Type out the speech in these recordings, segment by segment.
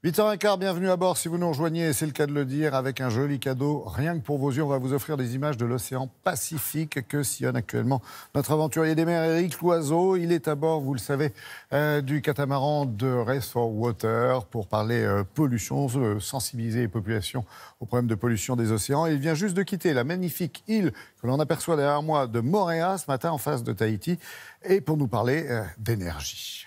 8h15, bienvenue à bord si vous nous rejoignez, c'est le cas de le dire, avec un joli cadeau. Rien que pour vos yeux, on va vous offrir des images de l'océan Pacifique que sillonne actuellement notre aventurier des mers, Éric Loiseau. Il est à bord, vous le savez, du catamaran de Race for Water pour parler pollution, sensibiliser les populations aux problèmes de pollution des océans. Et il vient juste de quitter la magnifique île que l'on aperçoit derrière moi de Moorea ce matin en face de Tahiti et pour nous parler d'énergie.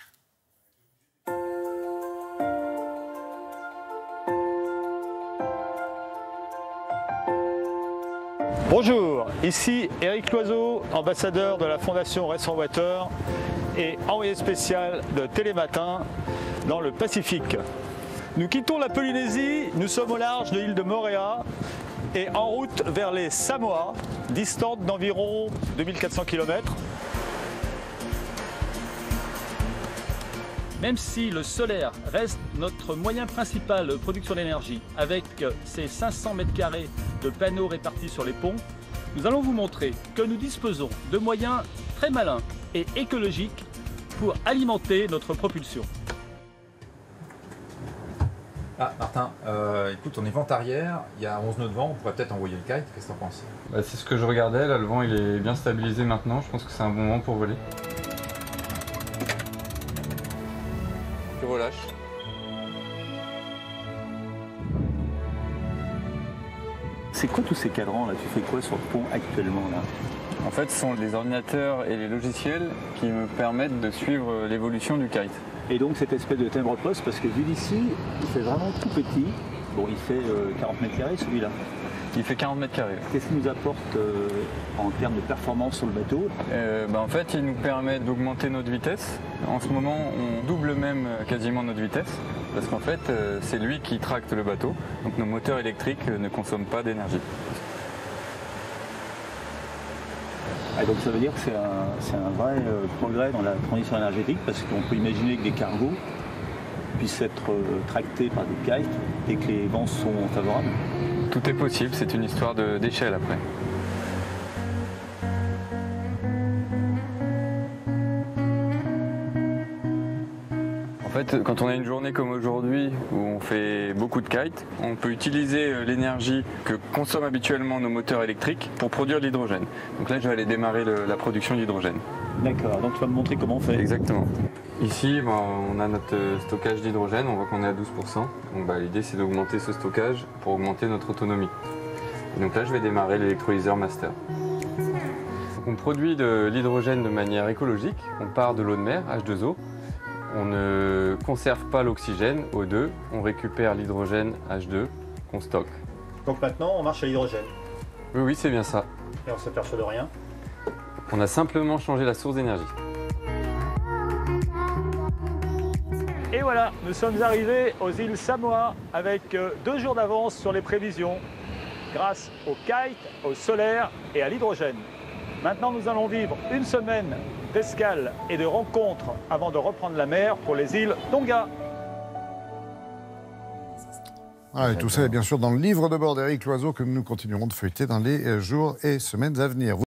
Bonjour, ici Éric Loiseau, ambassadeur de la Fondation Race for Water et envoyé spécial de Télématin dans le Pacifique. Nous quittons la Polynésie, nous sommes au large de l'île de Moorea et en route vers les Samoa, distantes d'environ 2400 km. Même si le solaire reste notre moyen principal de production d'énergie, avec ses 500 m² de panneaux répartis sur les ponts, nous allons vous montrer que nous disposons de moyens très malins et écologiques pour alimenter notre propulsion. Ah Martin, écoute, on est vent arrière, il y a 11 nœuds de vent, on pourrait peut-être envoyer le kite, qu'est-ce que t'en penses? C'est ce que je regardais, là le vent il est bien stabilisé maintenant, je pense que c'est un bon moment pour voler. Tu relâches. C'est quoi tous ces cadrans là? Tu fais quoi sur le pont actuellement là? En fait ce sont les ordinateurs et les logiciels qui me permettent de suivre l'évolution du kite. Et donc cette espèce de timbre-poste, parce que vu d'ici, il fait vraiment tout petit. Bon, il fait 40 m² celui-là. Il fait 40 m². Qu'est-ce qu'il nous apporte en termes de performance sur le bateau? En fait il nous permet d'augmenter notre vitesse. En ce moment on double même quasiment notre vitesse. Parce qu'en fait c'est lui qui tracte le bateau. Donc nos moteurs électriques ne consomment pas d'énergie. Ah, donc ça veut dire que c'est un vrai progrès dans la transition énergétique, parce qu'on peut imaginer que des cargos puissent être tractés par des kites et que les vents sont favorables. Tout est possible, c'est une histoire d'échelle après. En fait, quand on a une journée comme aujourd'hui où on fait beaucoup de kites, on peut utiliser l'énergie que consomment habituellement nos moteurs électriques pour produire de l'hydrogène. Donc là, je vais aller démarrer la production d'hydrogène. D'accord, donc tu vas me montrer comment on fait. Exactement. Ici, on a notre stockage d'hydrogène, on voit qu'on est à 12%. Donc l'idée, c'est d'augmenter ce stockage pour augmenter notre autonomie. Et donc là, je vais démarrer l'électrolyseur master. Donc, on produit de l'hydrogène de manière écologique. On part de l'eau de mer, H2O. On ne conserve pas l'oxygène, O2, on récupère l'hydrogène H2 qu'on stocke. Donc maintenant on marche à l'hydrogène. Oui, c'est bien ça. Et on s'aperçoit de rien. On a simplement changé la source d'énergie. Et voilà, nous sommes arrivés aux îles Samoa avec 2 jours d'avance sur les prévisions, grâce au kite, au solaire et à l'hydrogène. Maintenant, nous allons vivre une semaine d'escale et de rencontres avant de reprendre la mer pour les îles Tonga. Et tout ça est bien sûr dans le livre de bord d'Éric Loiseau que nous continuerons de feuilleter dans les jours et semaines à venir.